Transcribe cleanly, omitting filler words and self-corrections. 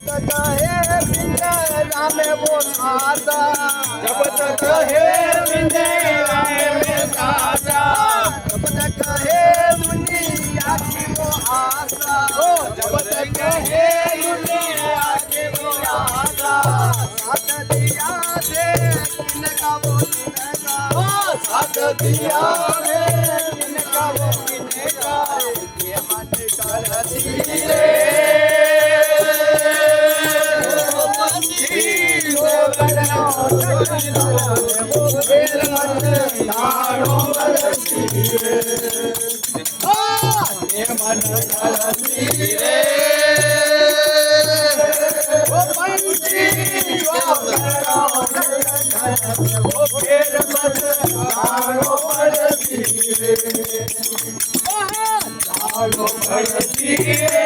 कहे बिंदे रामे वो सासा जब तक है बिंदे में सासा जब तक है दुनिया की वो आशा जब तक है दुनिया की वो आशा साथ दिया दे इनका वो इनका साथ दिया है इनका वो इनका ये मन करती रे मन करती रे ओ पंछी जो फिर मत गाड़ो पड़ती रे गाड़ो पड़ती रे